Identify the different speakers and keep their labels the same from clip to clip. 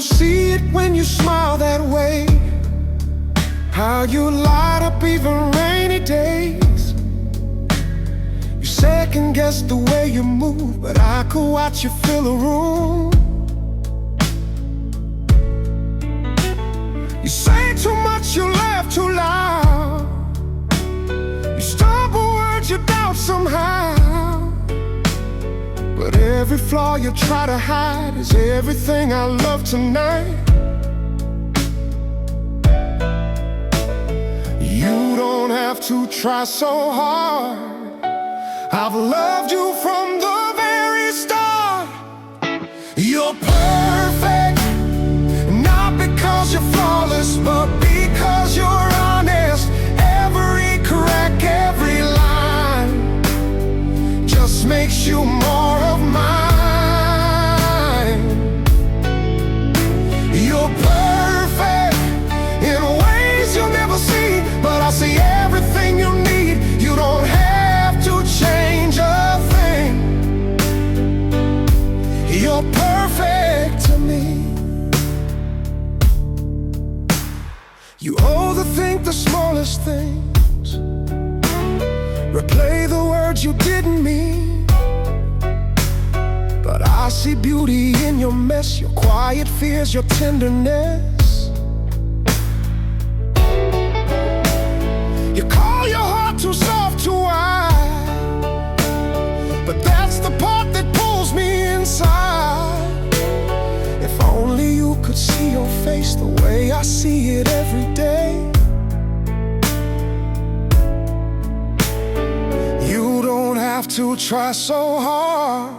Speaker 1: don't see it when you smile that way, how you light up even rainy days. You second guess the way you move, but I could watch you fill a room. You say too much, you laugh too loud, you stumble words you doubt somehow. But every flaw you try to hide is everything I love tonight. You don't have to try so hard, I've loved you from the very start. You're perfect, not because you're flawless, but because you're honest. Every crack, every line just makes you more of mine. You're perfect in ways you'll never see, but I see everything you need. You don't have to change a thing. You're perfect to me. You overthink the smallest things, replay the words you didn't mean. But I see beauty in your mess, your quiet fears, your tenderness. You call your heart too soft, too wide, but that's the part that pulls me inside. If only you could see your face the way I see it every day. You don't have to try so hard,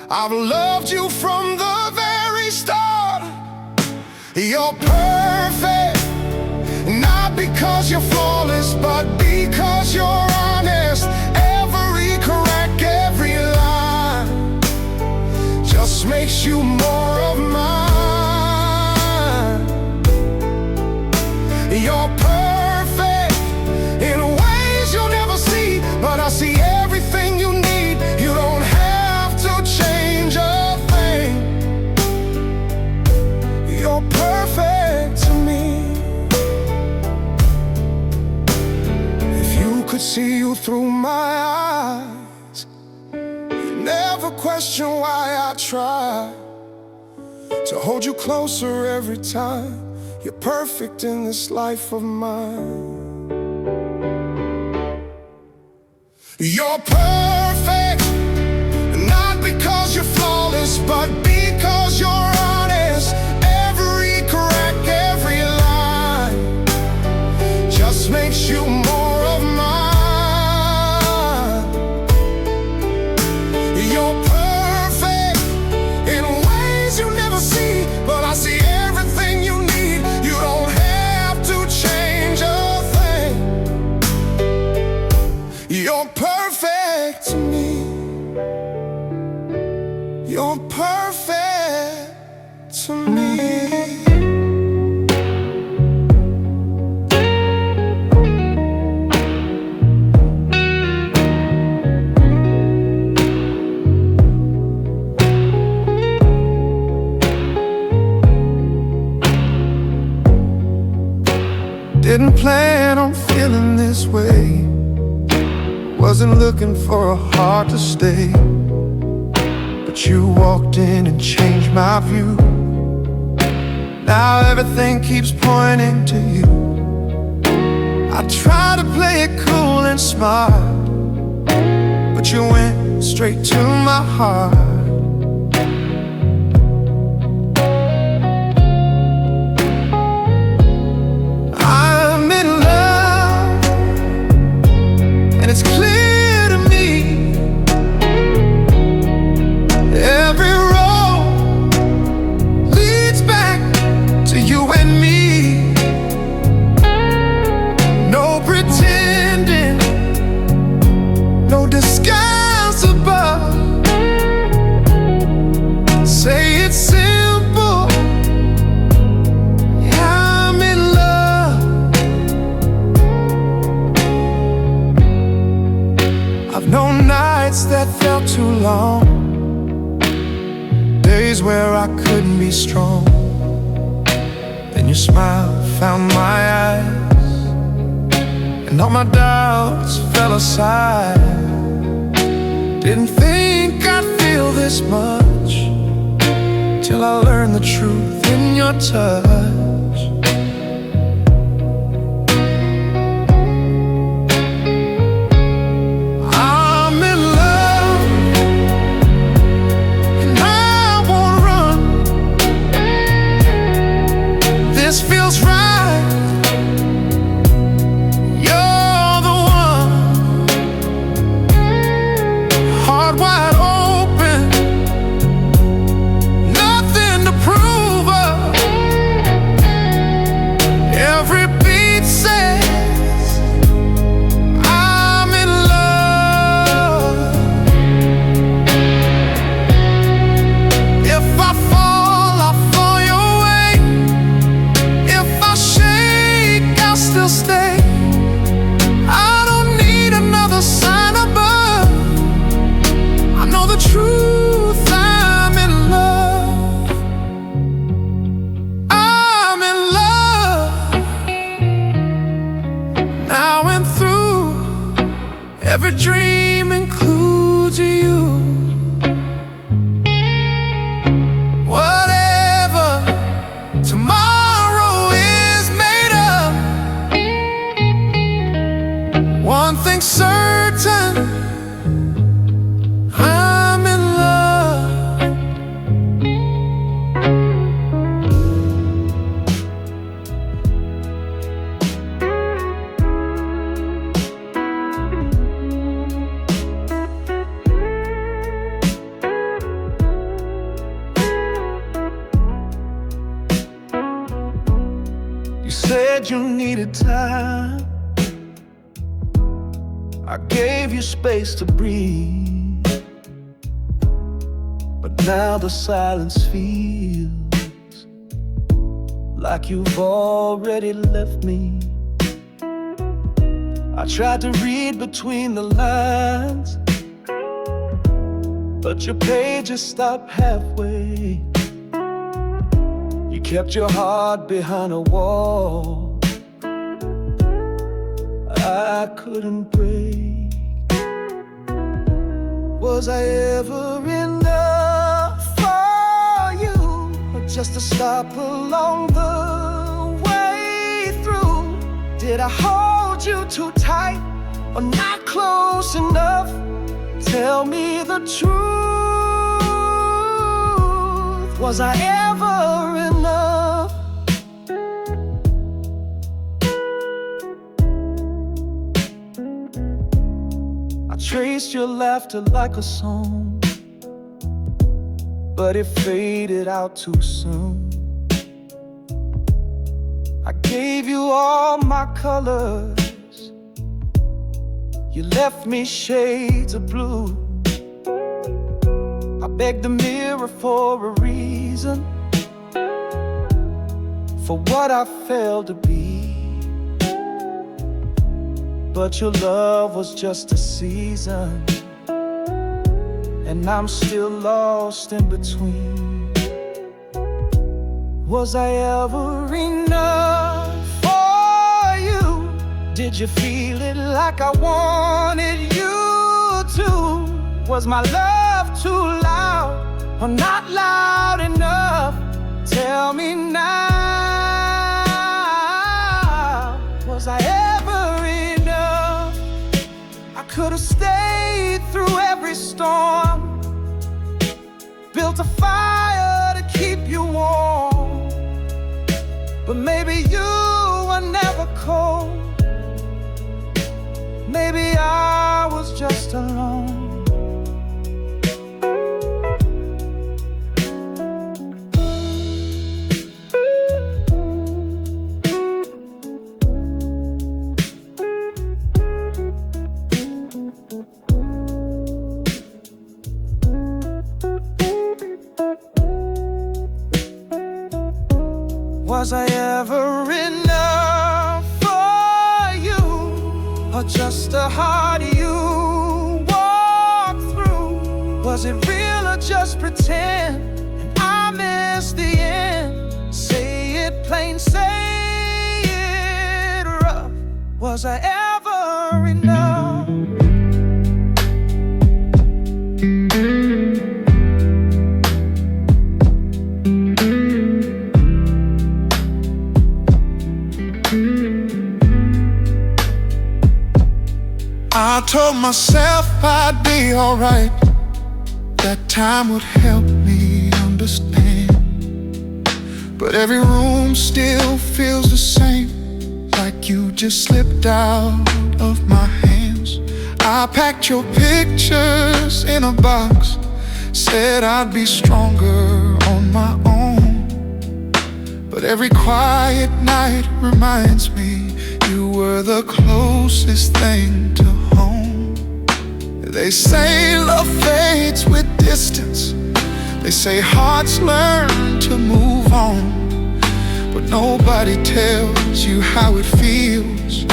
Speaker 1: I've loved you from the very start. You're perfect, not because you're flawless, but because you're honest. Every crack, every line just makes you more of mine. You're perfect in ways you'll never see, but I see everything you need. You don't have to change a thing. You're perfect to me. If you could see you through my eyes, you'd never question why I try to hold you closer every time. You're perfect in this life of mine. You're perfect, not because you're flawless, but because you're honest. Every crack, every line just makes you more of mine. You're perfect in ways you never see, but I see everything you need. You don't have to change a thing. You're perfect to me. You're perfect to me. Didn't plan on feeling this way, wasn't looking for a heart to stay, but you walked in and changed my view. Now everything keeps pointing to you. I try to play it cool and smart, but you went straight to my heart. It's clear to me, every road leads back to you and me. No pretending, no disguise above. Say it's simple, yeah, I'm in love. I've known nights that felt too long, days where I couldn't be strong. Then your smile found my eyes, and all my doubts fell aside. Didn't think I'd feel this much till I learned the truth in your touch. I'm in love, and I won't run. This feels right. You're the one. Heart wide open, nothing to prove of. Every beat says I'm in love. If I fall, I'll fall your way. If I shake, I'll still stay. I don't need another sign above. I know the truth, I'm in love. I'm in love. Now and through, every dream includes you. Whatever tomorrow is made of, one thing's certain, I'm in love. You said you needed time. I gave you space to breathe, but now the silence feels like you've already left me. I tried to read between the lines, but your pages stopped halfway. You kept your heart behind a wall I couldn't break. Was I ever enough for you, or just a stop along the way through? Did I hold you too tight, or not close enough? Tell me the truth. Was I ever enough? I traced your laughter like a song, but it faded out too soon. I gave you all my colors, you left me shades of blue. I begged the mirror for a reason for what I failed to be, but your love was just a season, and I'm still lost in between. Was I ever enough for you? Did you feel it like I wanted you to? Was my love too loud, or not loud enough? Tell me now, was I ever enough? I could have stayed through every storm, built a fire to keep you warm, but maybe you were never cold. Maybe I was just alone. Was I ever enough for you, or just a heart you walk through? Was it real or just pretend, and I missed the end? Say it plain. ain't say it rough. Was I ever enough? I told myself I'd be alright, that time would help me understand. But every room still feels the same, like you just slipped out of my hands. I packed your pictures in a box, said I'd be stronger on my own. But every quiet night reminds me you were the closest thing to home. They say love fades with distance, they say hearts learn to move on. But nobody tells you how it feels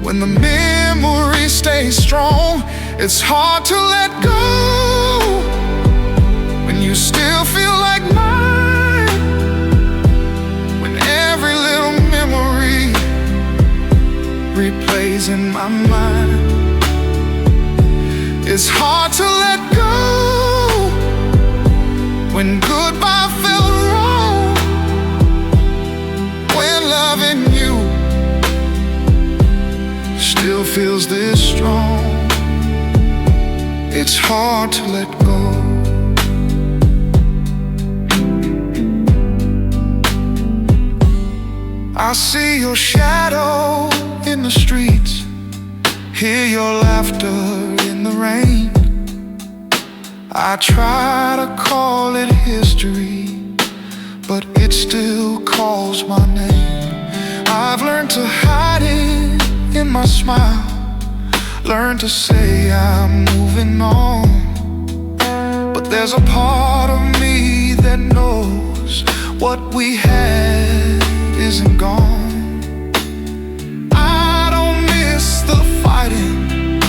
Speaker 1: when the memory stays strong. It's hard to let go when you still feel like mine, when every little memory replays in my mind. It's hard to let go when goodbye felt wrong, when loving you still feels this strong. It's hard to let go. I see your shadow in the streets, hear your laughter in the rain. I try to call it history, but it still calls my name. I've learned to hide it in my smile, learned to say I'm moving on. But there's a part of me that knows what we had isn't gone. I don't miss the fighting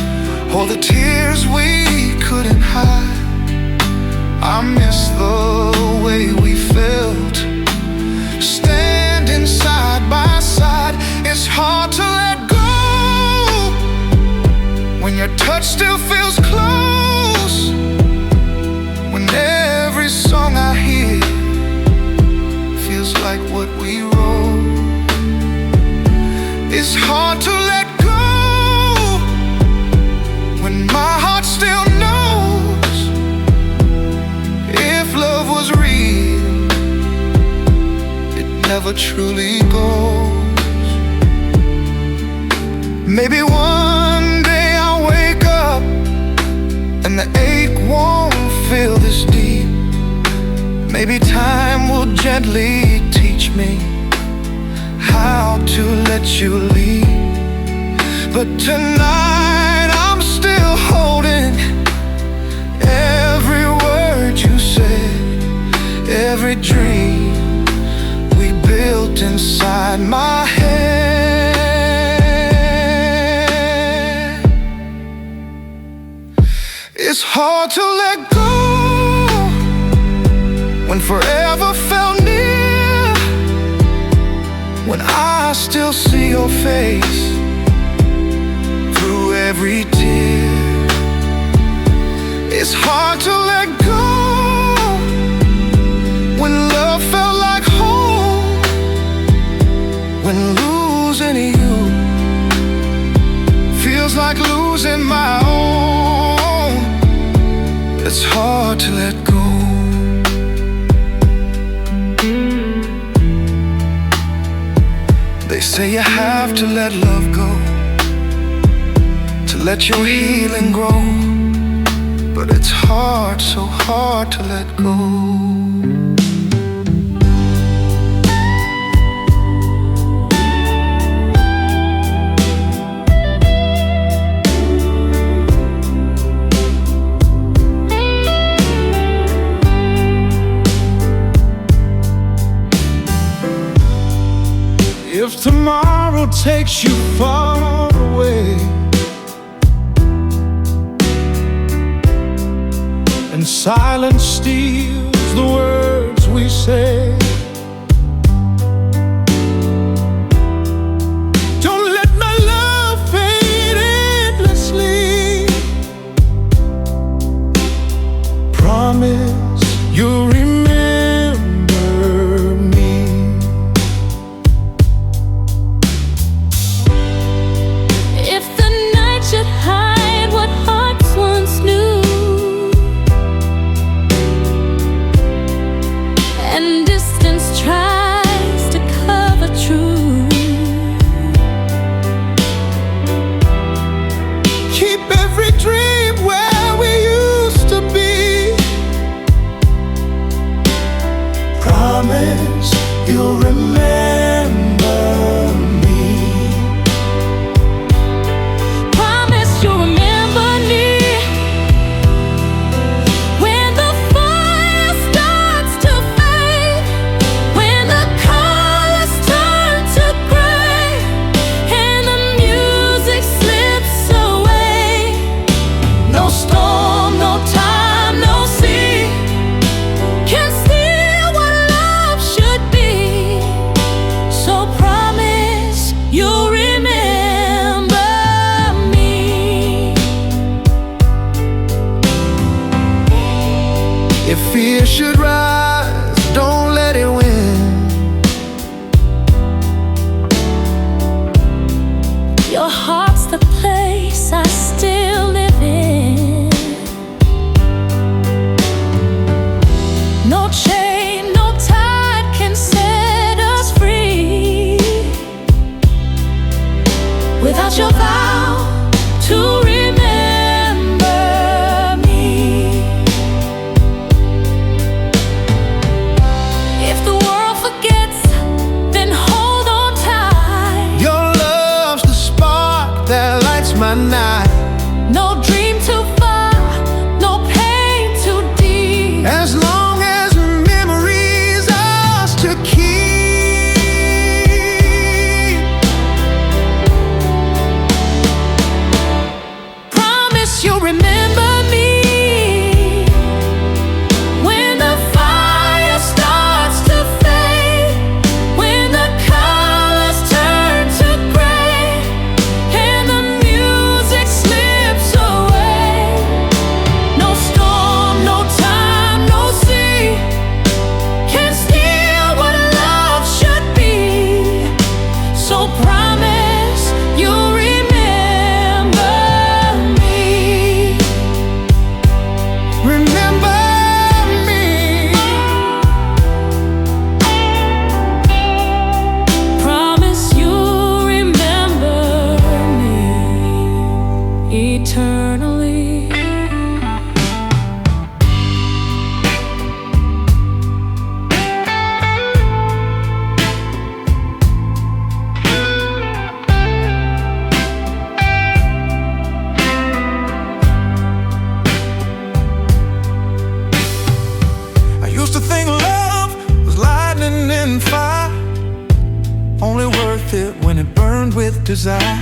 Speaker 1: or the tears we couldn't hide. I miss the way we felt, standing side by side. It's hard to let go when your touch still feels close, when every song I hear feels like what we wrote. It's hard to let go when my heart still knows if love was real, it never truly goes. Maybe one day I'll wake up and the ache won't feel this deep. Maybe time will gently teach me how to let you leave. But tonight I'm still holding every word you said, every dream we built inside my head. It's hard to let go when forever felt near, when I still see your face through every tear. It's hard to let go when love felt like home, when losing you feels like losing my own. It's hard to let go. They say you have to let love go to let your healing grow, but it's hard, so hard to let go. If tomorrow takes you far away and silence steals the words we say, promise you'll remember me.
Speaker 2: If the night should hide what hearts once knew, and distance tries to cover truth,
Speaker 1: keep every dream where we used to be. Promise you'll remember me.
Speaker 2: promise you'll remember me. When the fire starts to fade, when the colors turn to gray, and the music slips away. No storm, no time, no sea can steal what love should be. So promise you'll remember me.
Speaker 1: If fear should rise, don't let it win.
Speaker 2: Your heart's the place I still live in. No chain, no tide can set us free without your vow to remember me. If the world forgets, then hold on tight.
Speaker 1: Your love's the spark that lights my night.
Speaker 2: No dream too far, no pain too deep.
Speaker 1: As long as memories ours to keep.
Speaker 2: Promise you'll remember me. When the fire starts to fade, when the colors turn to gray, and the music slips away. No storm, no time, no sea can steal what love should be. So promise you'll remember me.
Speaker 1: Remember me.
Speaker 2: Promise you'll remember me eternally.
Speaker 1: I used to think love was lightning and fire, only worth it when it burned with desire.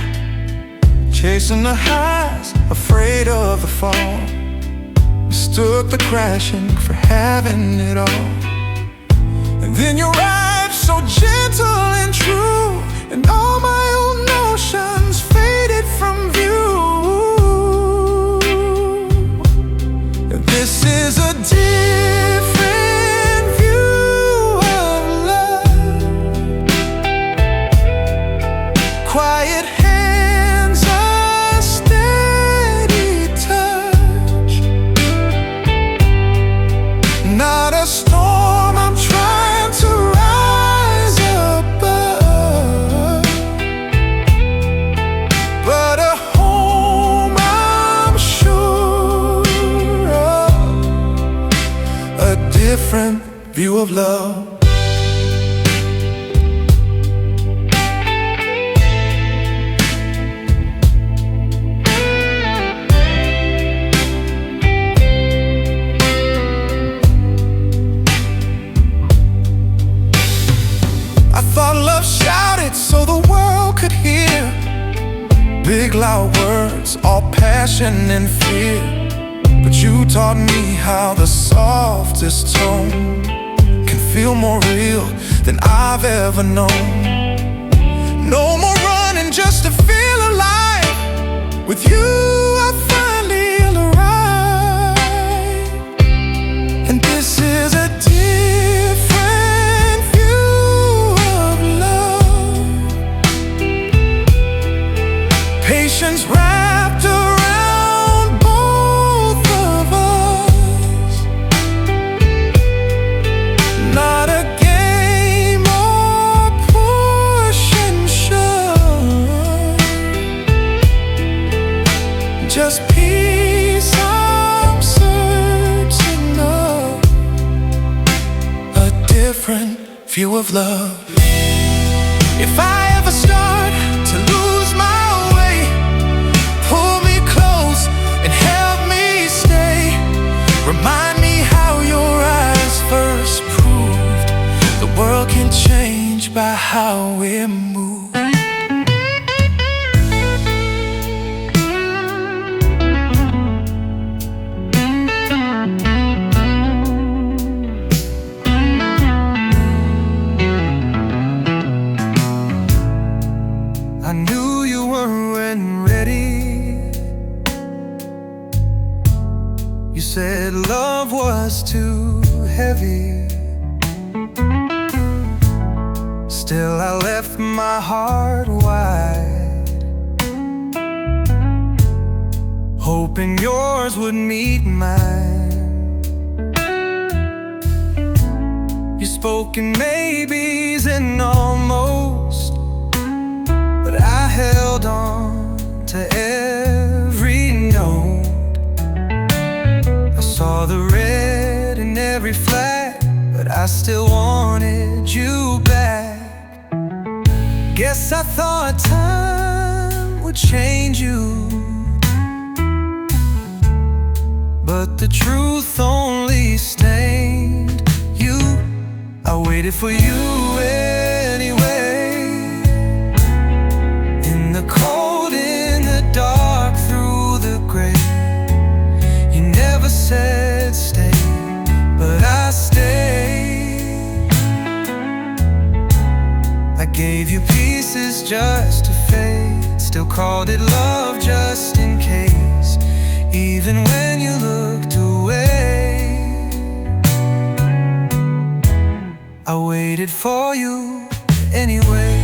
Speaker 1: Chasing the highs, afraid of the fall, mistook the crashing for having it all. And then you arrived so gentle and true, and all my old notions faded from view. This is a different view of love. Quiet hands, a steady touch. Not a storm I'm trying to rise above, but a home I'm sure of. A different view of love. I thought love shouted so the world could hear. Big loud words, all passion and fear. But you taught me how the softest tone can feel more real than I've ever known. No more running just to feel alive. With you I finally arrived. different view of love. If I ever start to lose my way, pull me close and help me stay. Remind me how your eyes first proved the world can change by how we move. I knew you weren't ready. You said love was too heavy. Still I left my heart wide, hoping yours would meet mine. You spoke in maybes and almost, but I held on to every note. I saw the red in every flag, but I still wanted you back. Guess I thought time would change you, but the truth only stained you. I waited for you anyway, in the cold, in the dark, through the gray. You never said stay, but I stayed. I gave you pieces just to fade, still called it love just in case, even when you looked away. I waited for you anyway.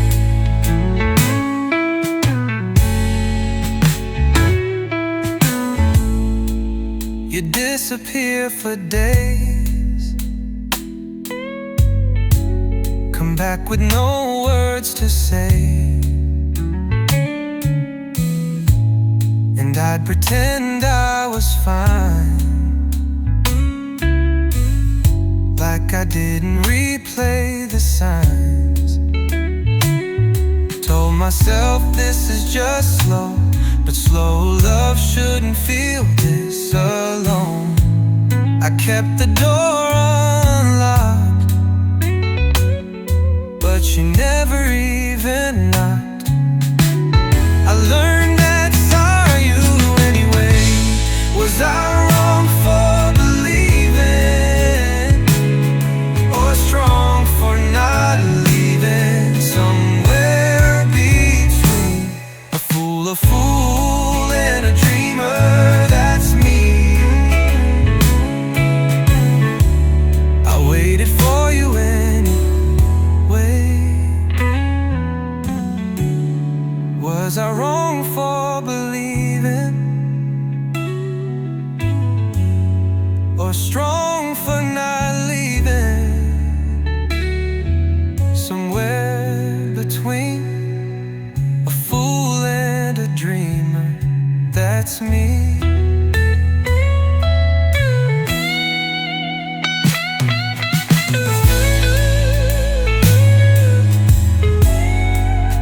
Speaker 1: You disappear for days, come back with no words to say, and I'd pretend I was fine, like I didn't replay the signs. Told myself this is just slow, but slow love shouldn't feel this alone. I kept the door unlocked, but you never even knocked. I learned that saw you anyway. Was I wrong for believing, or strong for not leaving? Somewhere between a fool and a dreamer, that's me. I waited for you anyway. Was I wrong for believing, or strong for not leaving? Somewhere between a fool and a dreamer, that's me.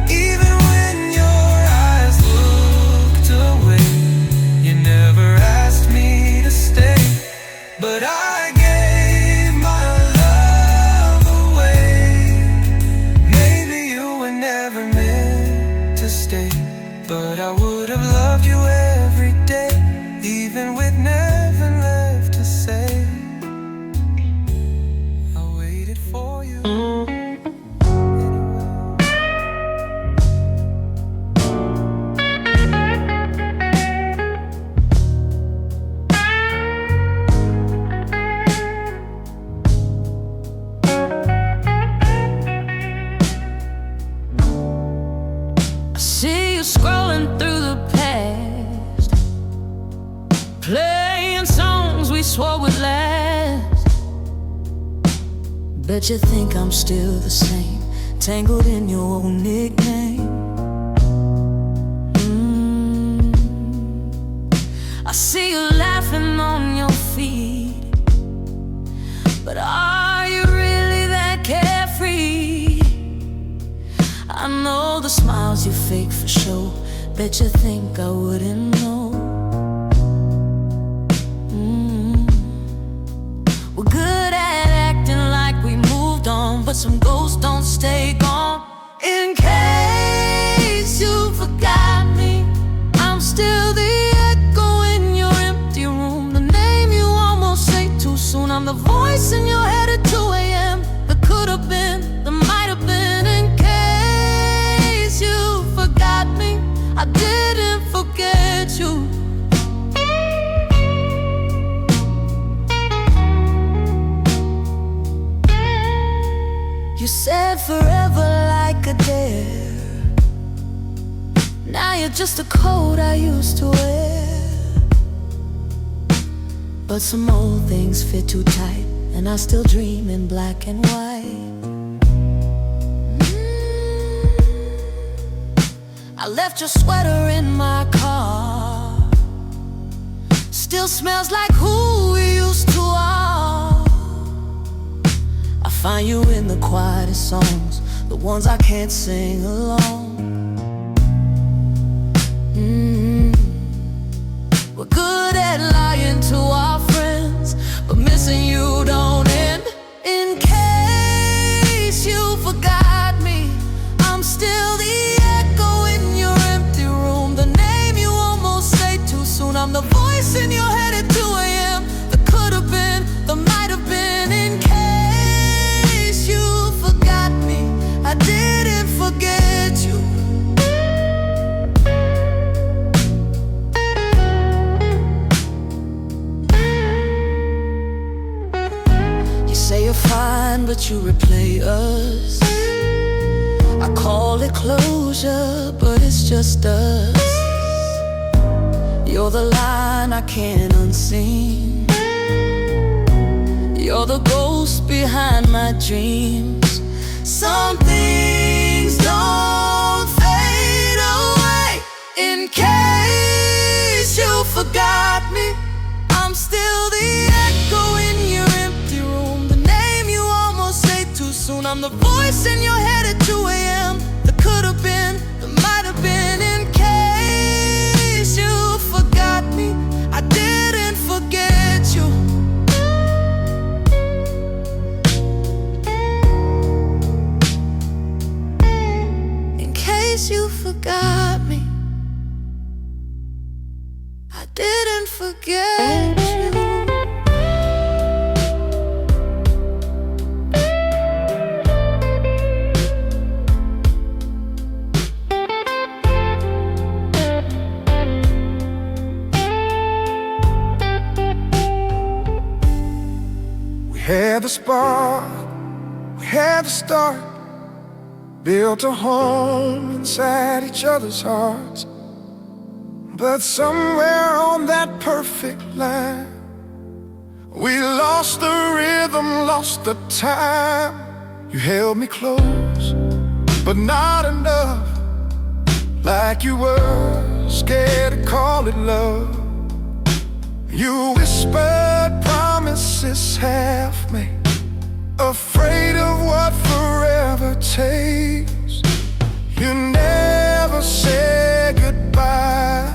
Speaker 1: Even when your eyes looked away, you never asked me to stay, but I gave my love away. Maybe you were never meant to stay, but I would have loved you every day, even with nothing left to say. I waited for you anyway.
Speaker 2: I see you scrolling through the past, playing songs we swore would last. Bet you think I'm still the same, tangled in your old nickname. I see you laughing on your feet, but are you really that the smiles you fake for show. Bet you think I wouldn't know. We're good at acting like we moved on, but some ghosts don't stay gone. In case you forgot me, I'm still the echo in your empty room. The name you almost say too soon. I'm the voice in your head at 2 a.m. That could have been, that might have been. In case you forgot me, I didn't forget you. You said forever like a dare. Now you're just a coat I used to wear. But some old things fit too tight, and I still dream in black and white. I left your sweater in my car. Still smells like who we used to are. I find you in the quietest songs, the ones I can't sing alone. We're good at lying to our friends, but missing you don't end. In case you forgot me, I'm still the echo in your empty room. The name you almost say too soon. I'm the voice in your head at 2 a.m. That could have been, that might have been. In case you forgot me, I didn't forget you. You say you're fine, but you replay us. I call it closure, but it's just us. You're the line I can't unseen. You're the ghost behind my dreams. Some things don't fade away. In case you forgot me, I'm still the echo in your empty room. The name you almost say too soon. I'm the voice in your head at 2 a.m. That could have been, that might have been. In case you forgot me, I didn't forget you. In case you forgot me, I didn't forget you.
Speaker 1: We had the spark, we had the start, built a home inside each other's hearts. But somewhere on that perfect line, we lost the rhythm, lost the time. You held me close, but not enough. Like you were scared to call it love. You whispered promises half-made, afraid of what forever takes. You never said goodbye,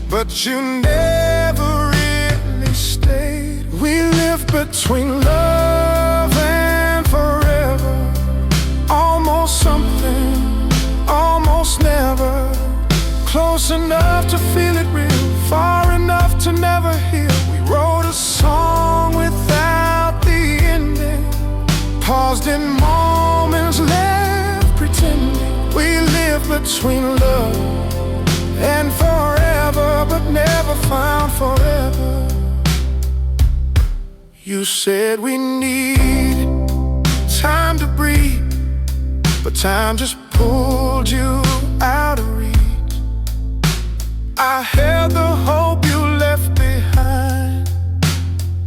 Speaker 1: but you never really stayed. We lived between love and forever. Almost something, almost never. Close enough to feel it real, far enough to never heal. We wrote a song without the ending, paused in moments left pretending. We lived between love and forever, but never found forever. You said we need time to breathe, but time just pulled you out of reach. I held the hope you left behind,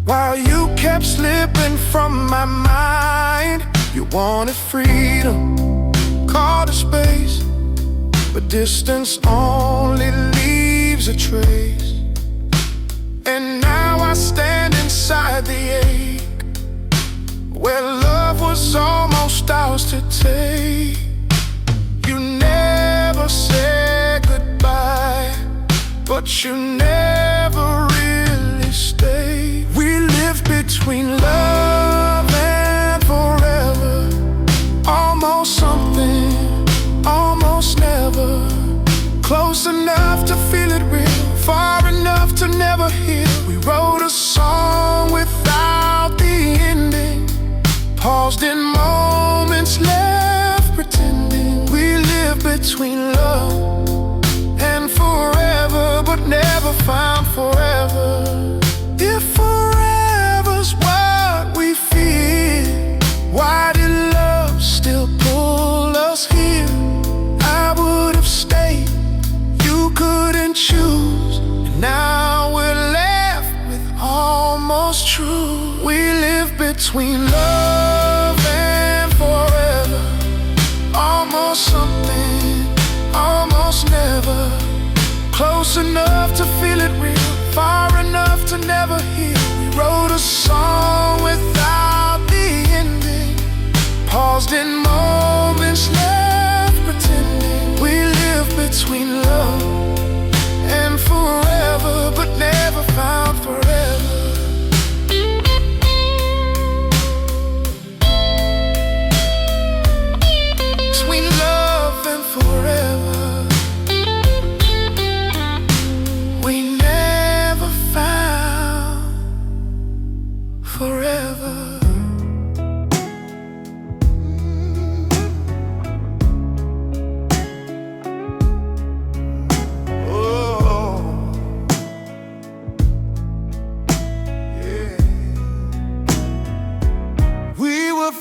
Speaker 1: while you kept slipping from my mind. You wanted freedom, called a space, but distance only leaves a trace. And now I stand inside the ache, where love was almost ours to take. You never said goodbye, but you never really stayed. We lived between love and forever, almost something, almost never. Close enough to feel it real, far enough to never heal. We wrote a song without the ending, paused in moments, left pretending. We live between love and forever, but never found forever. If forever's what we fear, why did love still pull us here? I would have stayed, you couldn't choose, and now we're left with almost true. We live between love and forever, almost something, almost never. Close enough to feel it real, far enough to never heal. We wrote a song without the ending, paused in moments, left pretending. We live between love and forever, but never found forever. Between love and forever, we never found forever.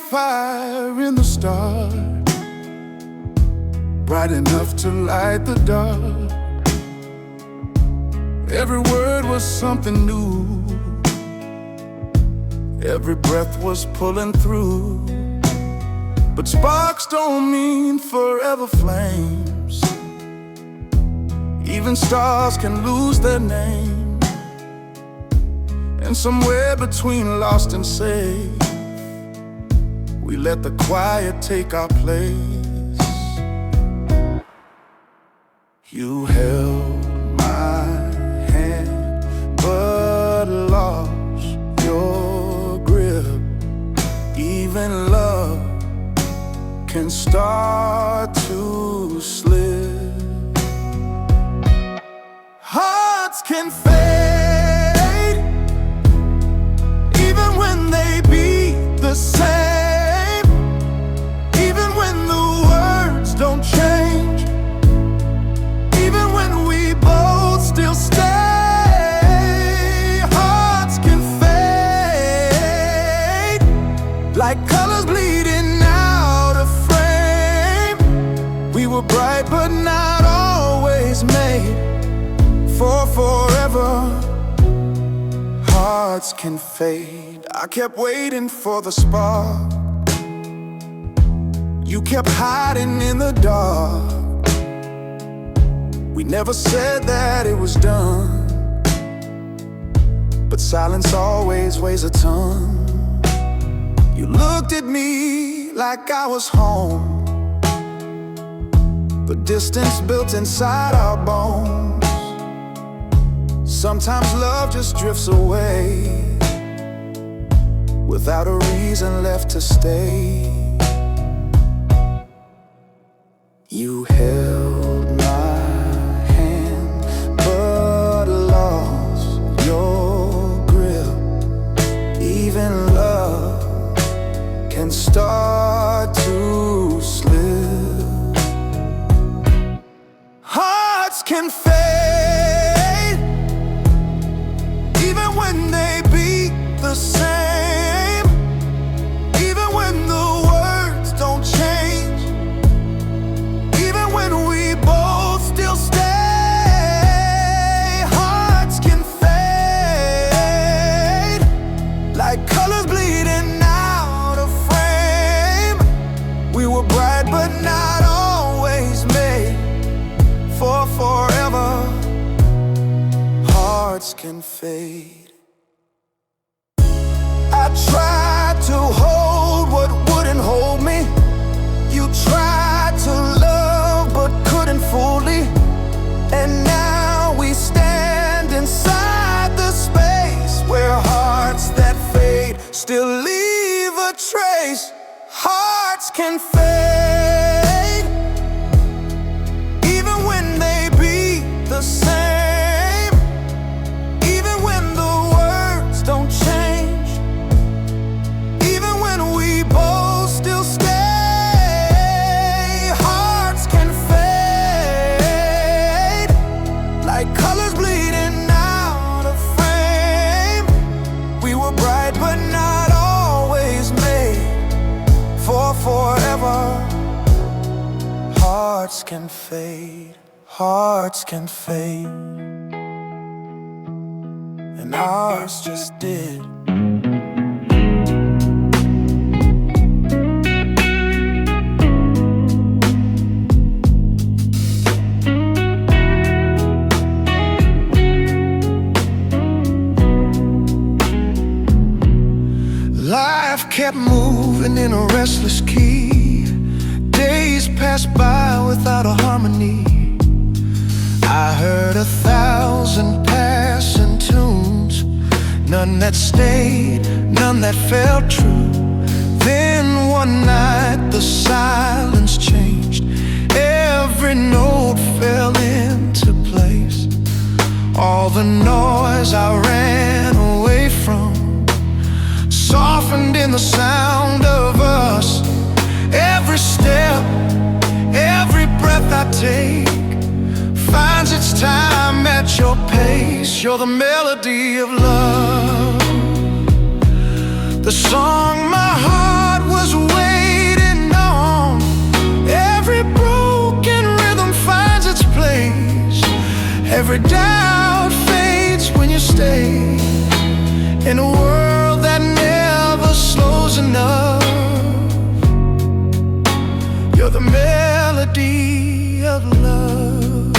Speaker 1: Fire in the start, bright enough to light the dark. Every word was something new, every breath was pulling through. But sparks don't mean forever flames, even stars can lose their name. And somewhere between lost and saved, we let the quiet take our place. You held my hand, but lost your grip. Even love can start to slip. Hearts can fade, even when they beat the same. Don't change, even when we both still stay. Hearts can fade, like colors bleeding out of frame. We were bright but not always made for forever. Hearts can fade. I kept waiting for the spark, you kept hiding in the dark. We never said that it was done, but silence always weighs a ton. You looked at me like I was home, the distance built inside our bones. Sometimes love just drifts away, without a reason left to stay. You held my hand, but lost your grip. Even love can start to slip. Hearts can fade, even when they beat the same. Even when the words don't change, like colors bleeding out of frame. trace. Hearts can fade, even when they be the same, even when the words don't change, even when we both still stay. Hearts can fade, like colors bleeding out of frame. We were bright but not always made for forever. Hearts can fade, hearts can fade, and ours just did. Life kept moving in a restless key. Days passed by without a harmony. I heard 1,000 passing tunes, none that stayed, none that felt true. Then one night the silence changed. Every note fell into place. All the noise I ran away from softened in the sound of us. Every step, every breath I take finds its time at your pace. You're the melody of love, the song my heart was waiting on. Every broken rhythm finds its place. Every doubt fades when you stay in a world that never slows enough. You're the melody of love.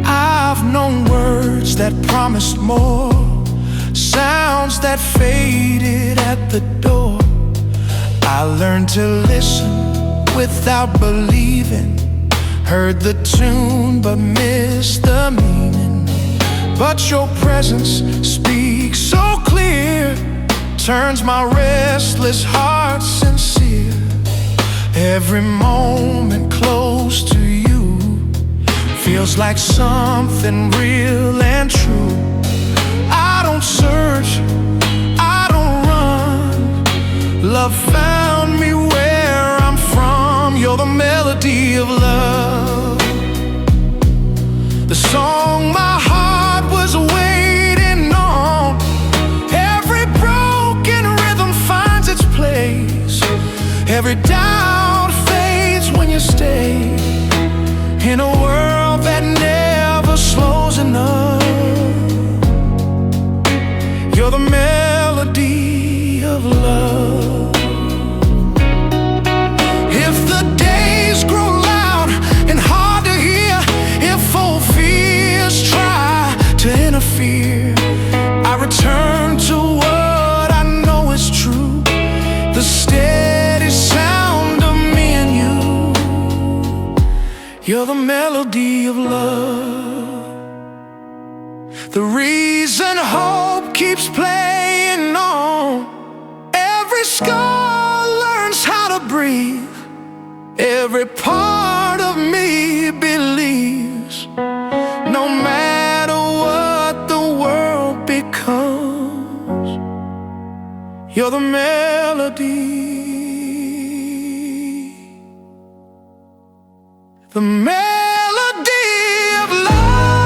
Speaker 1: I've known words that promised more, sounds that faded at the door. I learned to listen without believing, heard the tune but missed the meaning. But your presence speaks so clear, turns my restless heart sincere. Every moment close to you feels like something real and true. I don't search, I don't run. Love found me where I'm from. You're the melody of love, the song my heart was waiting on. Every broken rhythm finds its place. Every doubt fades when you stay in a world that never slows enough. You're the melody of love. If the days grow loud and hard to hear, if old fears try to interfere, I return to what I know is true, the steady sound of me and you. You're the melody of love, the reason hope keeps playing on. Every scar learns how to breathe. Every part of me believes, no matter what the world becomes, you're the melody, the melody of love.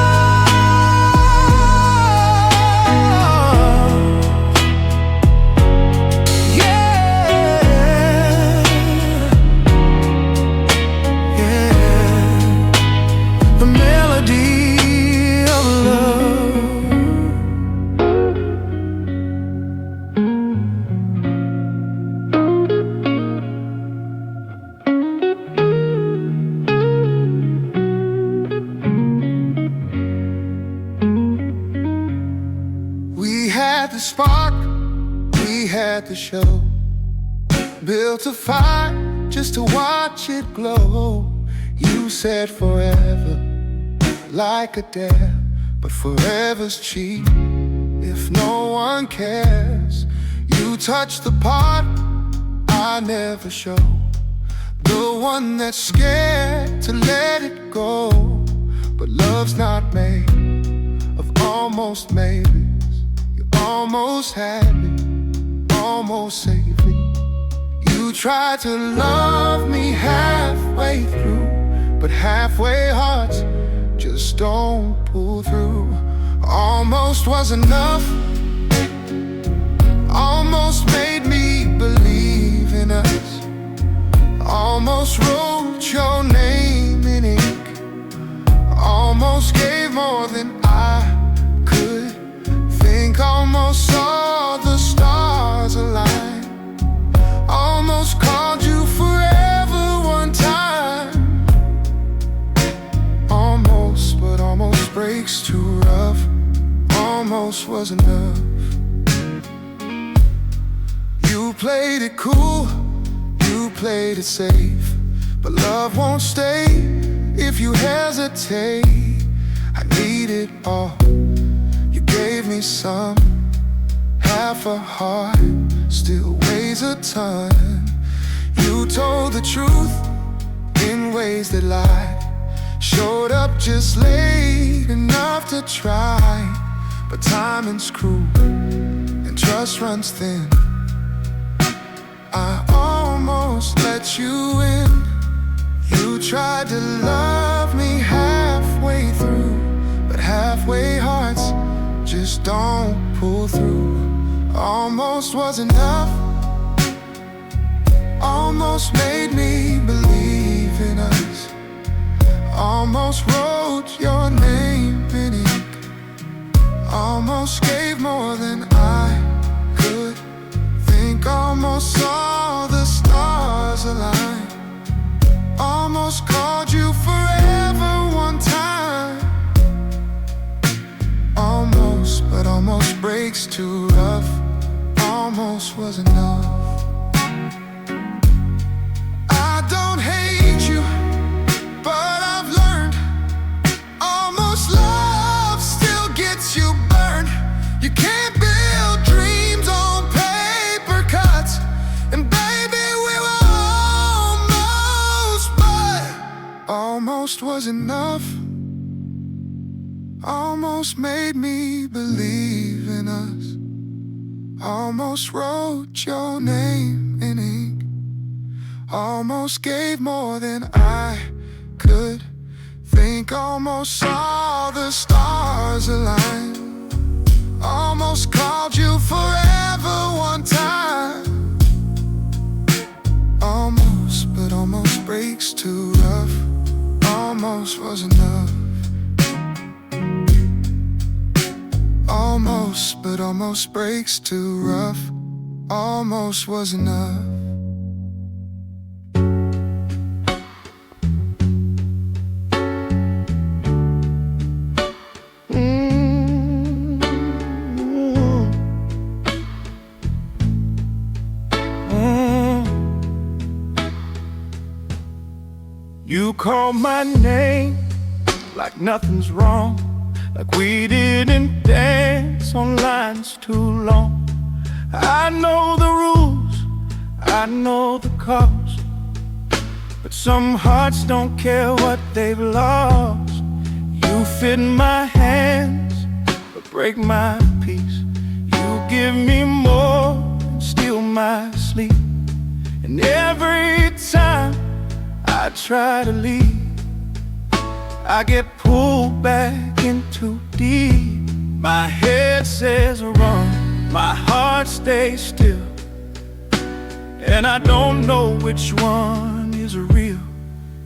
Speaker 1: Yeah, yeah, the melody of love. We had the spark, we had the show, built a fire just to watch it glow. You said forever, like a dare, but forever's cheap if no one cares. You touch the part I never show, the one that's scared to let it go. But love's not made of almost maybes. You almost had me, almost saved me. You tried to love me halfway through, but halfway hearts just don't pull through. Almost was enough, almost made me believe in us, almost wrote your name in ink, almost gave more than I could think, almost saw the stars align, almost called you forever one time. Almost, but almost breaks too rough. Almost was enough. You played it cool, you played it safe, but love won't stay if you hesitate. I need it all. You gave me some, half a heart still weighs a ton. You told the truth in ways that lied, showed up just late enough to try. But timing's cruel and trust runs thin. I almost let you in. You tried to love me halfway through, but halfway hearts just don't pull through. Almost was enough, almost made me believe in us, almost wrote your name in ink, almost gave more than I could think, almost saw the stars align, almost called you forever one time. Almost, but almost breaks too rough. Almost was enough. I don't hate you, but I've learned almost love still gets you burned. You can't build dreams on paper cuts, and baby we were almost, but almost was enough. Almost made me believe in us, almost wrote your name in ink, almost gave more than I could think, almost saw the stars align, almost called you forever one time. Almost, but almost breaks too rough. Almost was enough. Almost, but almost breaks too rough. Almost was enough.
Speaker 3: You call my name like nothing's wrong, like we didn't dance on lines too long. I know the rules, I know the cost, but some hearts don't care what they've lost. You fit my hands, but break my peace. You give me more and steal my sleep. And every time I try to leave, I get pulled back in too deep. My head says run, my heart stays still, and I don't know which one is real.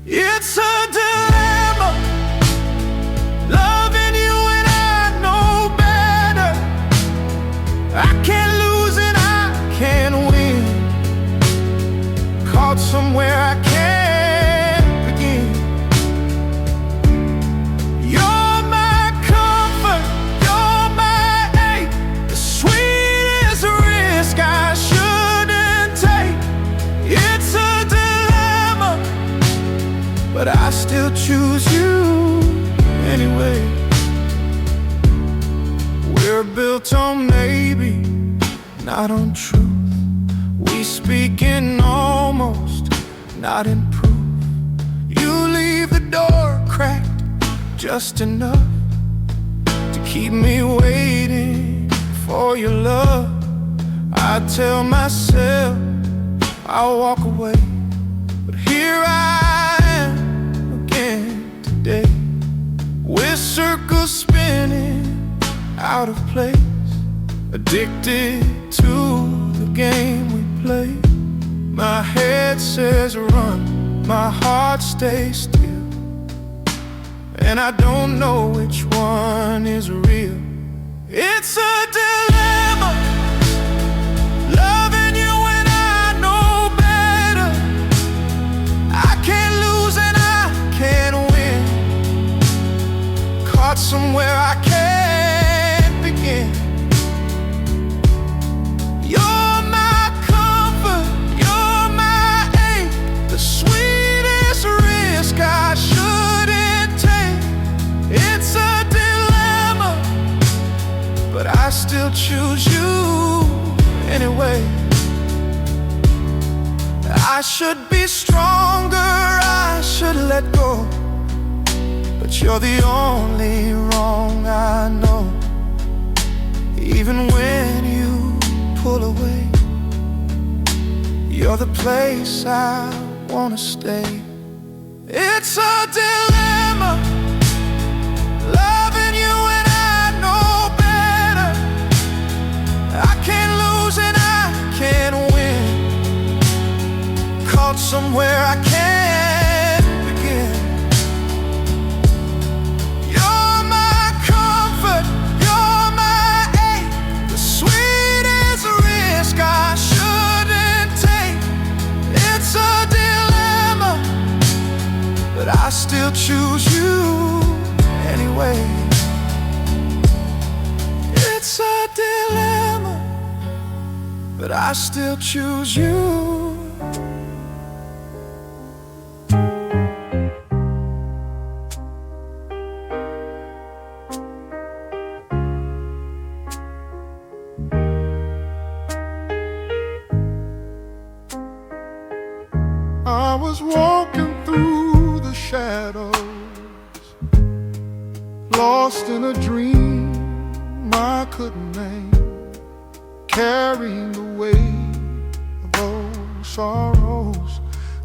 Speaker 3: It's a dilemma, loving you and I know better. I can't lose and I can't win, caught somewhere I can't. But I still choose you anyway. We're built on maybe, not on truth. We speak in almost, not in proof. You leave the door cracked just enough to keep me waiting for your love. I tell myself I'll walk away, but here I am again today, with circles spinning out of place, addicted to the game we play. My head says run, my heart stays still, and I don't know which one is real. It's a dilemma, loving you when I know better. I can't lose and I can't win, caught somewhere I can't begin. You're my comfort, you're my ache, the sweetest risk I shouldn't take. It's a dilemma, but I still choose you anyway. I should be stronger, I should let go, but you're the only wrong I know. Even when you pull away, you're the place I wanna stay. It's a dilemma, loving you when I know better. I can't lose and I can't win, caught somewhere I can't begin. You're my comfort, you're my ache, the sweetest risk I shouldn't take. It's a dilemma, but I still choose you anyway. It's a dilemma, but I still choose you. I was walking through the shadows, lost in a dream I couldn't name, carrying the weight of old sorrows,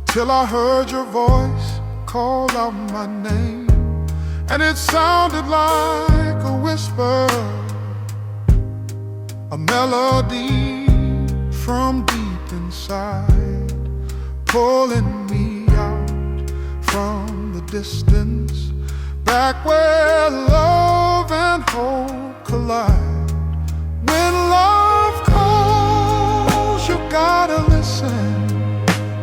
Speaker 3: till I heard your voice call out my name, and it sounded like a whisper, a melody from deep inside, pulling me out from the distance, back where love and hope collide. When love calls, you gotta listen,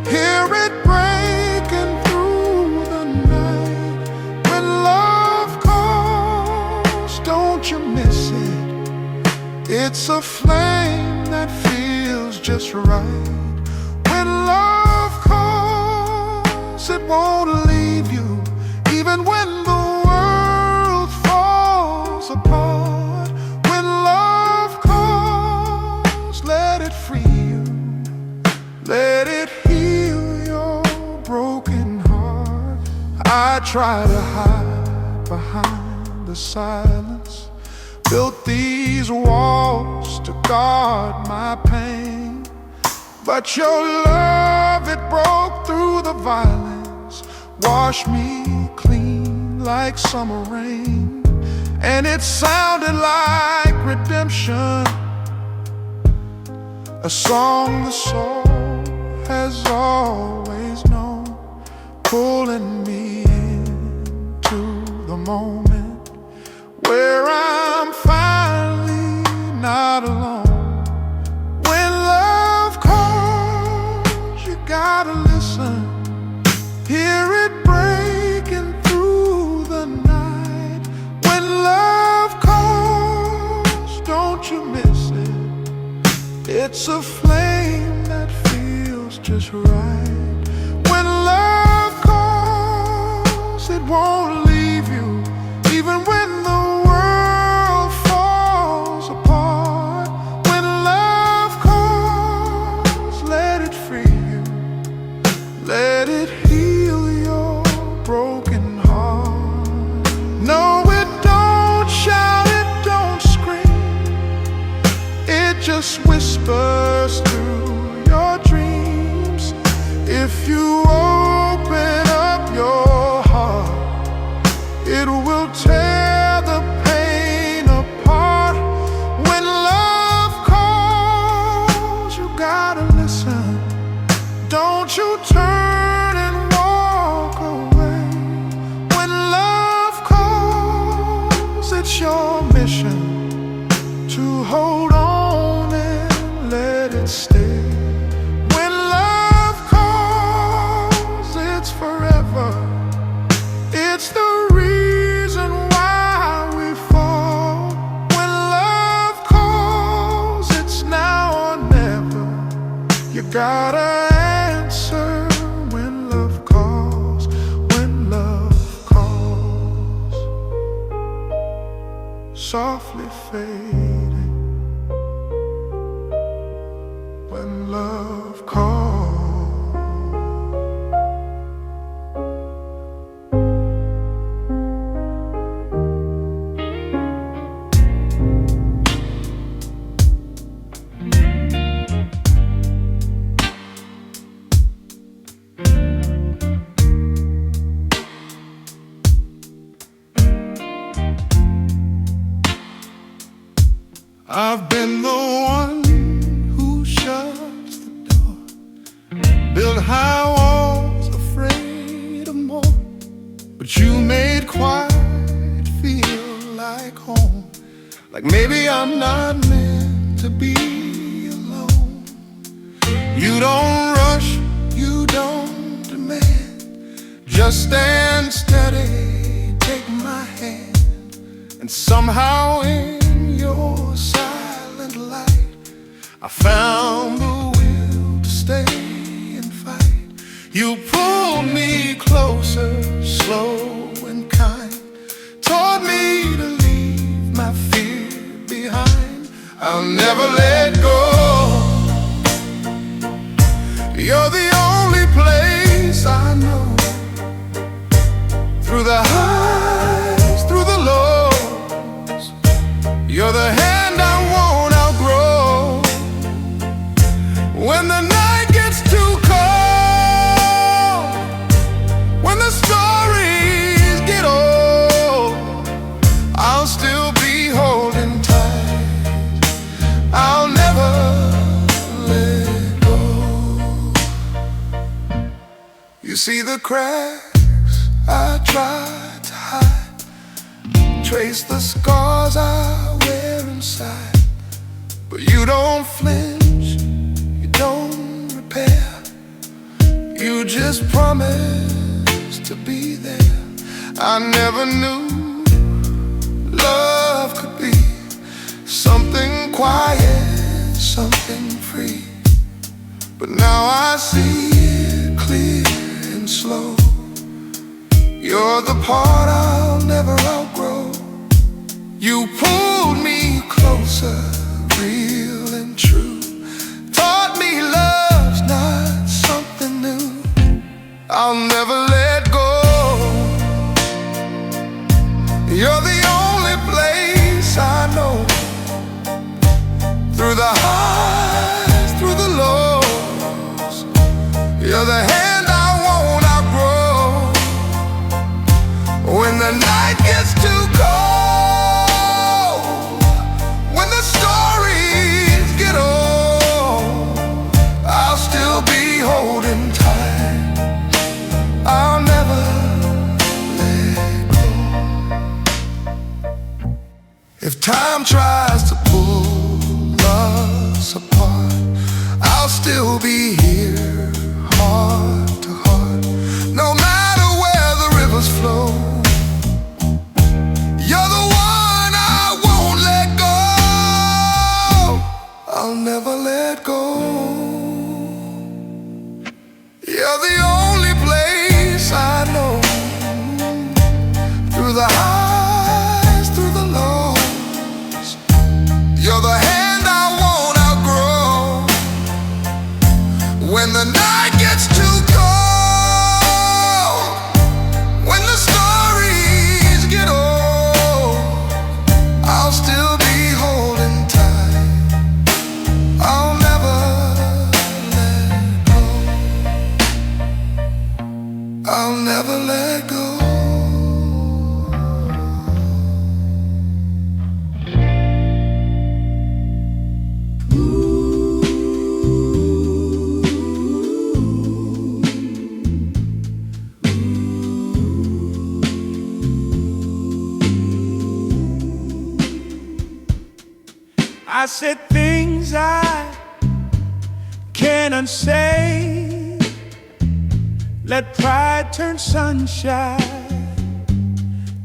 Speaker 3: hear it breaking through the night. When love calls, don't you miss it, it's a flame that feels just right. When love calls, it won't leave you, even when the world falls apart. When love calls, let it free you, let it heal your broken heart. I try to hide behind the silence, built these walls to guard my pain, but your love, it broke through the violence, washed me clean like summer rain, and it sounded like redemption, a song the soul has always known, pulling me into the moment where I'm finally not alone. When love calls, you gotta listen, hear it breaking through the night. When love calls, don't you miss it, it's a flame that feels just right. When love calls, it won't leave you, even when the world falls
Speaker 1: just whispers through your dreams. If you open up your heart, it will tear the pain apart. When love calls, you gotta listen. Don't you turn and walk away. When love calls, it's your mission to hold on and let it stay. When love calls, it's forever. It's the reason why we fall. When love calls, it's now or never. You gotta answer when love calls. When love calls, softly fading. When love calls. I've been the one who shuts the door, built high walls, afraid of more. But you made quiet feel like home, like maybe I'm not meant to be alone. You don't rush, you don't demand, just stand steady, take my hand. And somehow in your silent light, I found the will to stay and fight. You pulled me closer, slow and kind, taught me to leave my fear behind. I'll never let go. You're the only place I know, through the highs, through the lows. You're the hand I won't outgrow. When the night gets too cold, when the stories get old, I'll still be holding tight. I'll never let go. You see the cracks I tried to hide, trace the scars I wear inside. But you don't flinch, you don't repair, you just promise to be there. I never knew love could be something quiet, something free. But now I see it clear and slow. You're the part I'll never outgrow. You pulled me closer, real and true, taught me love's not something new. I'll never let go. You're the only place I know, through the highs, through the lows. You're the hand I won't outgrow. When the night gets too cold, when the stories get old, I'll still be holding tight. I'll never let go. If time tries to pull us apart, I'll still be here, heart to heart. No matter where the rivers flow, you're the one I won't let go. I'll never let go. You're the only place I know, through the highs, through the lows.
Speaker 3: I said things I can't unsay. Let pride turn sunshine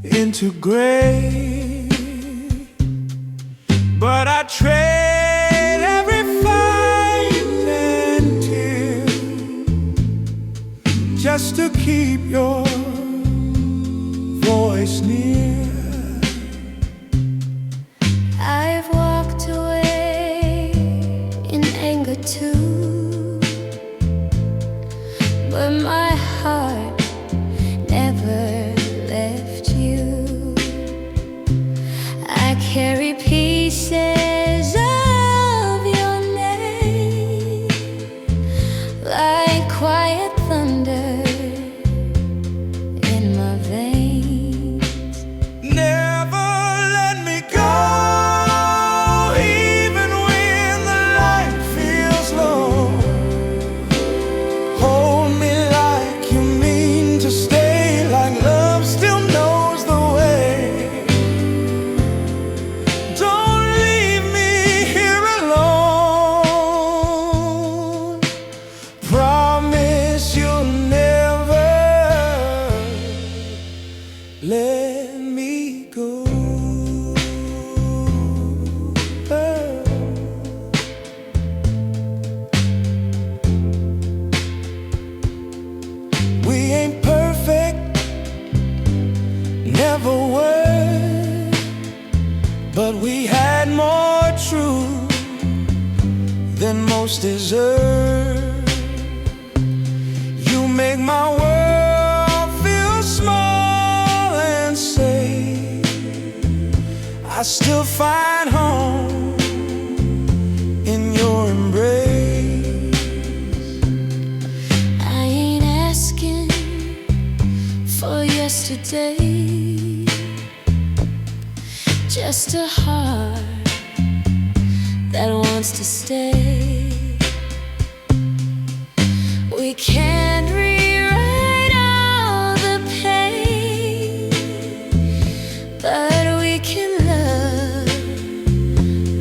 Speaker 3: into gray. But I trade every fight and tear just to keep your voice near.
Speaker 2: I've walked away in anger too, but my heart never left you. I carry pieces of your name like quiet thunder in my veins.
Speaker 3: Never let me go, even when the light feels low. Hold me like you mean to stay, like love still knows the way. Don't leave me here alone. Promise you'll never let me go. We ain't perfect, never were, but we had more truth than most deserve. You make my world feel small and safe. I still find home in your embrace.
Speaker 2: I ain't asking for yesterday, just a heart that wants to stay. We can't rewrite all the pain, but we can love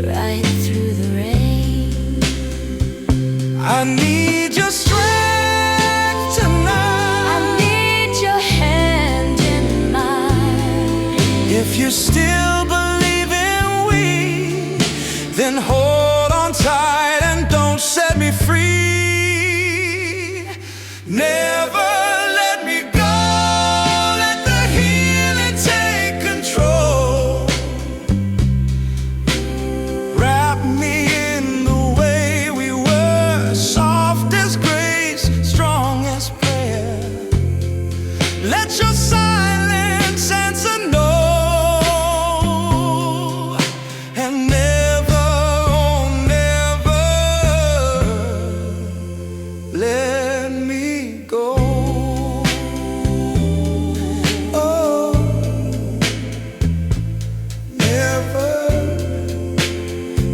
Speaker 2: right through the rain.
Speaker 3: I need your strength tonight.
Speaker 2: I need your hand in mine.
Speaker 3: If you still believe in we, then hold on tight and don't set me free. Never let me go. Let the healing take control. Wrap me in the way we were, soft as grace, strong as prayer. Let your silence answer no, and never, oh never let me go. Oh, never,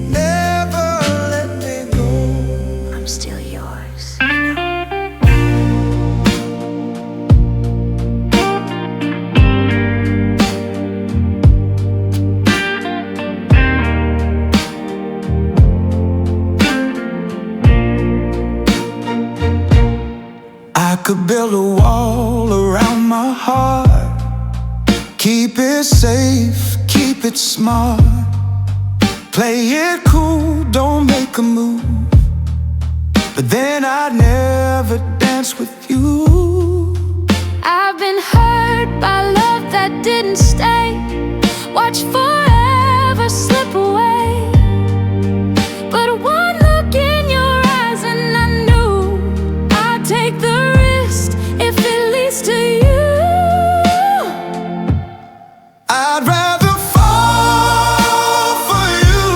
Speaker 3: never let me go.
Speaker 2: I'm still yours.
Speaker 3: I could build a wall around my heart, keep it safe, keep it smart, play it cool, don't make a move. But then I'd never dance with you.
Speaker 2: I've been hurt by love that didn't stay. Watch forever slip away. But one look in your eyes and I knew I'd take the risk if it leads to you.
Speaker 3: I'd rather fall for you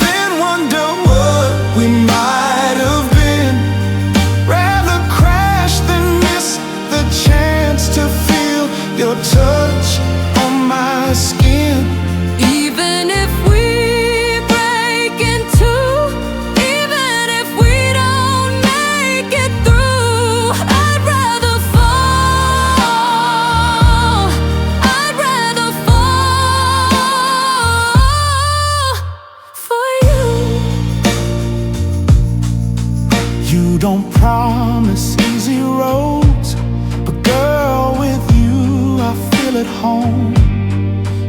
Speaker 3: than wonder what we might have been. Rather crash than miss the chance to feel your touch on my skin. don't promise easy roads, but girl, with you I feel at home.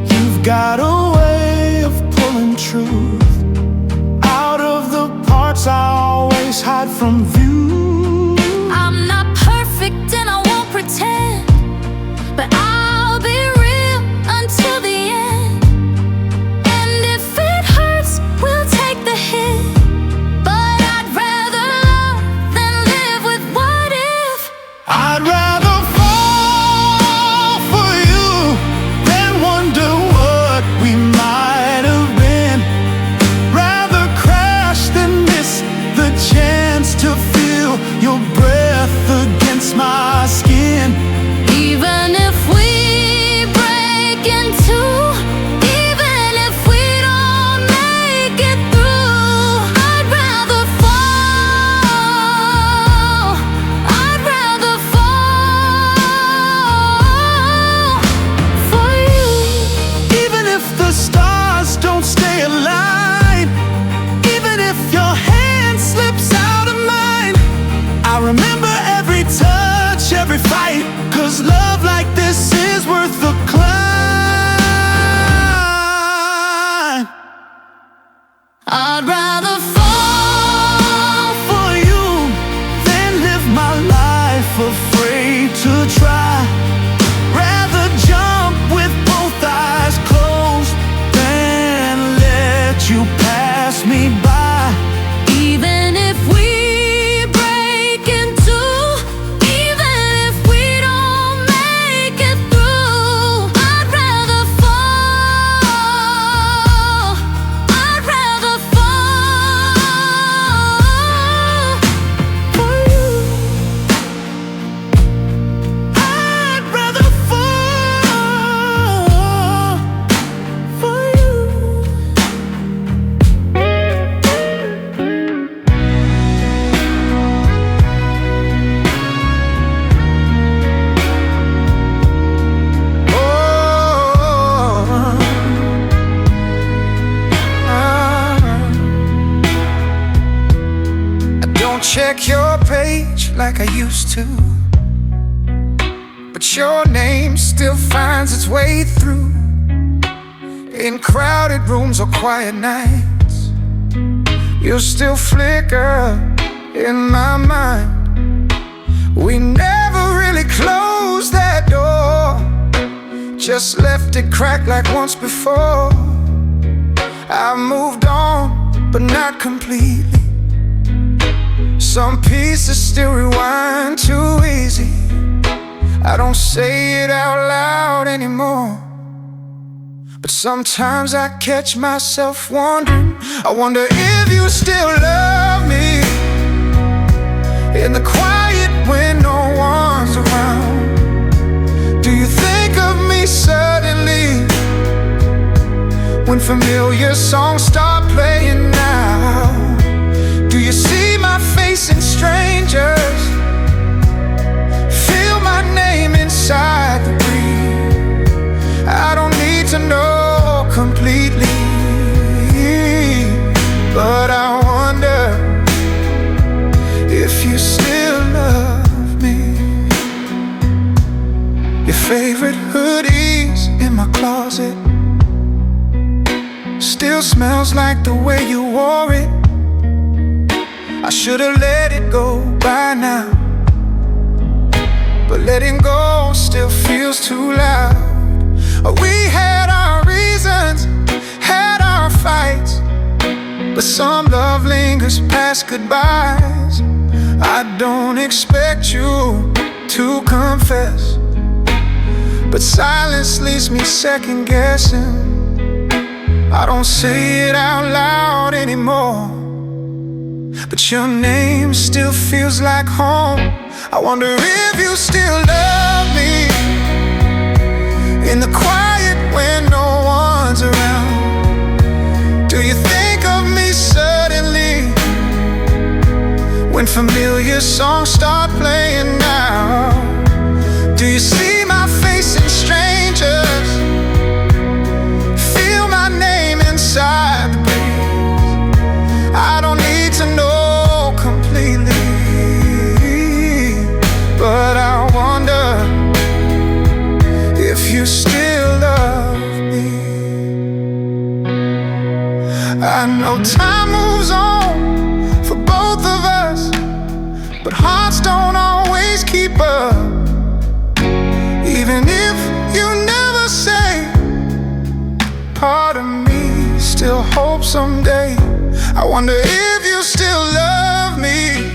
Speaker 3: You've got a way of pulling truth out of the parts I always hide from view.
Speaker 2: I'm not perfect and I won't pretend, but I'll be real until the end. And if it hurts, we'll take the hit. But I'd rather love than live with what if.
Speaker 3: I'd rather fall for you than wonder what we might have been. Rather crash than miss the chance to feel your breath against my skin.
Speaker 2: Even if we break in two, even if we don't make it through, I'd rather fall. I'd rather fall for you.
Speaker 3: Even if the stars don't stay aligned, even if your hand slips out of mine, I remember every touch, every fight, 'cause love like this is worth the climb.
Speaker 2: I'd rather fall
Speaker 3: For you than live my life afraid to try. Rather jump with both eyes closed than let you pass me by.
Speaker 2: even if we break in two, even if we don't make it through. I'd rather fall. I'd rather fall for you.
Speaker 3: I'd rather fall for you.
Speaker 1: I don't check your page like I used to, but your name still finds its way through. In crowded rooms or quiet nights, you still flicker in my mind. We never really closed that door, just left it cracked like once before. I've moved on, but not completely. Some pieces still rewind too easy. I don't say it out loud anymore, but sometimes I catch myself wondering. I wonder if you still love me in the quiet when no one's around. Do you think of me suddenly when familiar songs start playing now? Do you see my face in strangers? Feel my name inside the breeze. I don't need to know completely, but I wonder if you still love me. Your favorite hoodies in my closet still smells like the way you wore it. I should've let it go by now, but letting go still feels too loud. We had our reasons, had our fights, but some love lingers past goodbyes. I don't expect you to confess, but silence leaves me second guessing. I don't say it out loud anymore, but your name still feels like home. I wonder if you still love me in the quiet when no one's around. Do you think of me suddenly when familiar songs start playing now? Do you see my face in strangers? Feel my name inside the breeze. I don't need to know completely, I know time moves on for both of us, but hearts don't always keep up. Even if you never say, part of me still hopes someday. I wonder if you still love me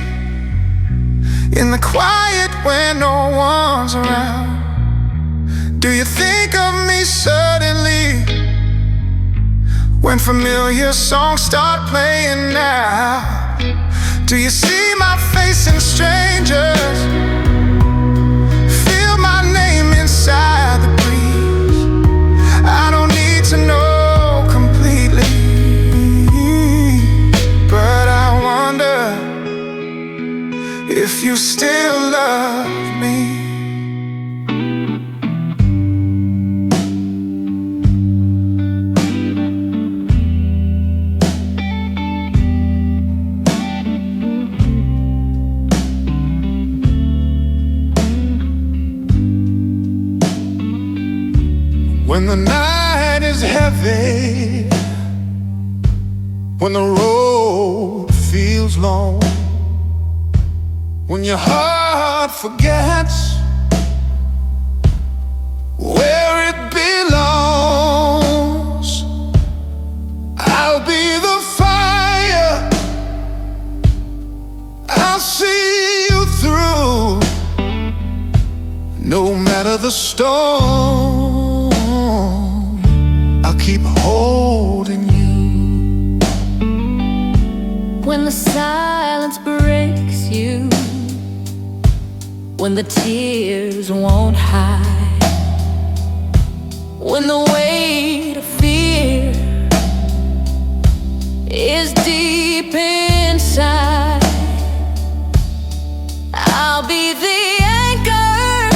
Speaker 1: in the quiet when no one's around. Do you think of me suddenly when familiar songs start playing now? Do you see my face in strangers? Feel my name inside the breeze. I don't need to know completely, but I wonder if you still love me. When the night is heavy, when the road feels long, when your heart forgets where it belongs, I'll be the fire, I'll see you through, no matter the storm. I'll keep holding you.
Speaker 2: When the silence breaks you, when the tears won't hide, when the weight of fear is deep inside, I'll be the anchor,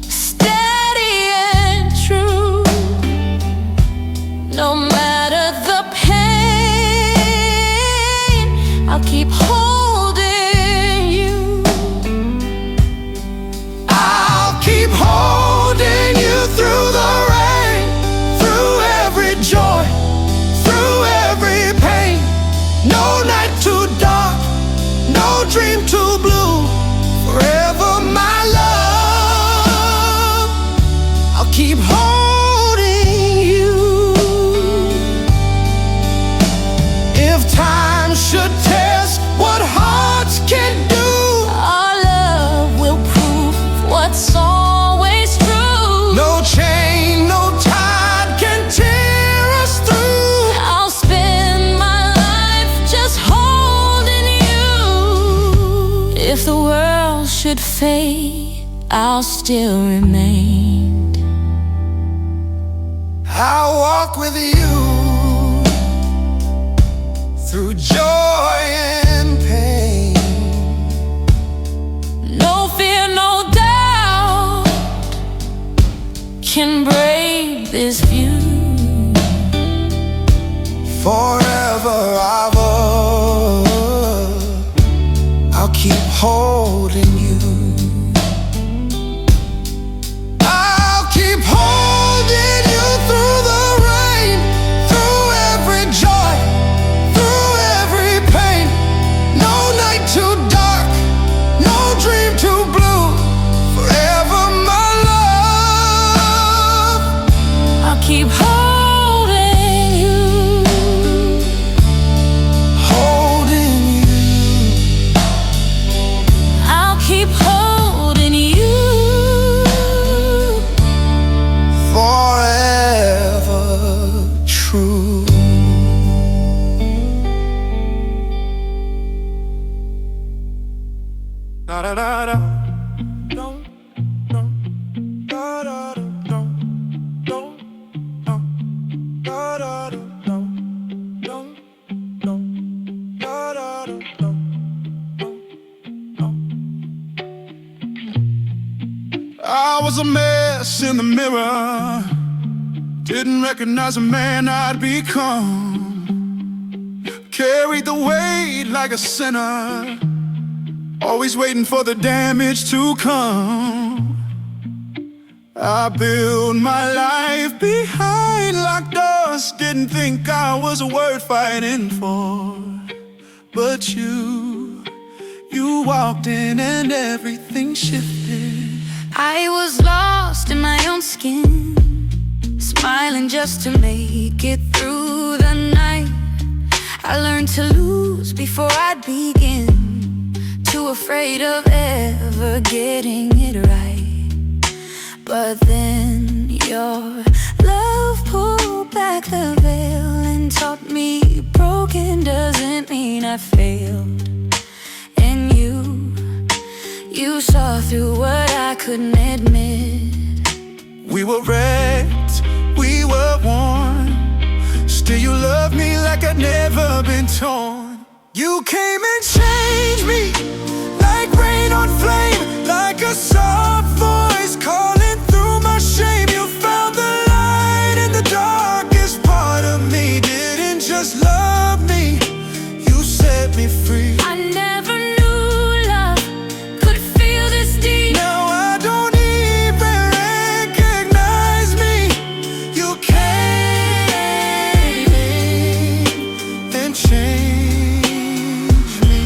Speaker 2: steady and true. No matter the pain, I'll keep holding you.
Speaker 1: I'll keep holding you through the rain, through every joy, through every pain. No night too dark, no dream too blue. Forever my love, I'll keep holding you. If time should test what hearts can do,
Speaker 2: Our love will prove what's always true.
Speaker 1: no chain, no tide can tear us through.
Speaker 2: I'll spend my life just holding you. If the world should fade, I'll still remain.
Speaker 1: I'll walk with you through joy and pain.
Speaker 2: No fear, no doubt can break this view.
Speaker 1: Forever I'll keep holding you. I'll keep holding you through the rain, through every joy, through every pain. No night too dark, no dream too blue. Forever my love,
Speaker 2: I'll keep holding you.
Speaker 1: holding you.
Speaker 2: I'll keep holding you.
Speaker 1: Forever true. Da da da da. Dum, dum. Da da da dum, dum, dum. Da da da dum, dum, dum. Da da da dum, dum, dum. I was a mess in the mirror, didn't recognize the man I'd become. Carried the weight like a sinner, always waiting for the damage to come.
Speaker 3: I built my life behind locked doors. Didn't think I was worth fighting for. But you walked in and everything shifted.
Speaker 2: I was lost in my own skin, smiling just to make it through the night. I learned to lose before I'd begin, too afraid of ever getting it right. But then your love pulled back the veil and taught me broken doesn't mean I failed. And you saw through what I couldn't admit.
Speaker 3: We were wrecked, we were worn. Still you loved me like I'd never been torn. You came and changed me, like rain on flame, like a soft voice calling through my shame. You found the light in the darkest part of me. Didn't just love me, you set me free.
Speaker 2: I never knew love could feel this deep.
Speaker 3: Now I don't even recognize me. You came and changed me.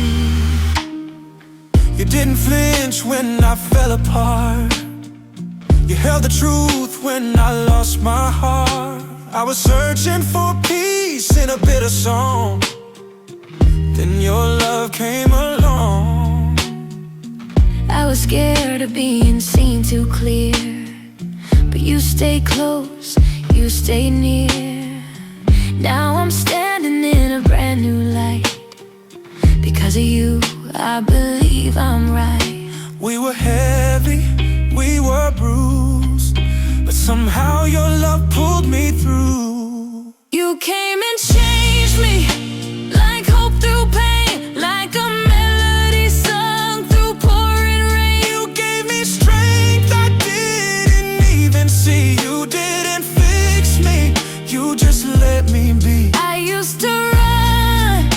Speaker 3: You didn't flinch when I fell apart. You held the truth when I lost my heart. I was searching for peace in a bitter song. Then your love came along.
Speaker 2: I was scared of being seen too clear, but you stayed close, you stayed near. Now I'm standing in a brand new light. Because of you, I believe I'm right.
Speaker 3: We were heavy, we were bruised, but somehow your love pulled me through.
Speaker 2: You came and changed me, like hope through pain, like a melody sung through pouring rain.
Speaker 3: You gave me strength I didn't even see. You didn't fix me, you just let me be.
Speaker 2: I used to run,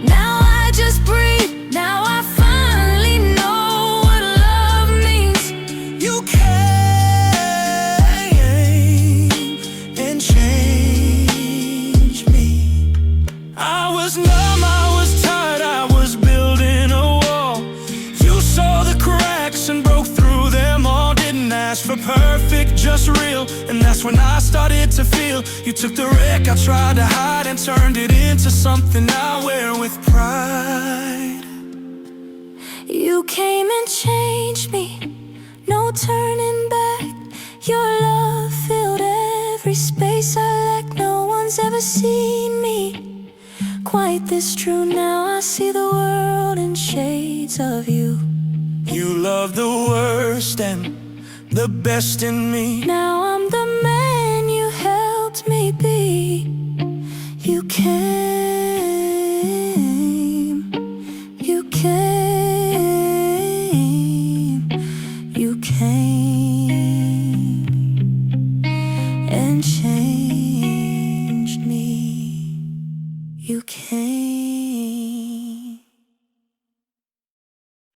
Speaker 2: now I just breathe. Now I finally know what love means.
Speaker 3: You came and changed me. I was numb, I was tired, I was building a wall. You saw the cracks and broke through them all. Didn't ask for perfect, just real. And that's when I started to feel. You took the wreck I tried to hide and turned it into something I wear with pride.
Speaker 2: You came and changed me, no turning back. Your love filled every space I lacked. No one's ever seen me quite this true. Now I see the world in shades of you.
Speaker 3: You love the worst and the best in me.
Speaker 2: Now I'm the man you helped me be. You can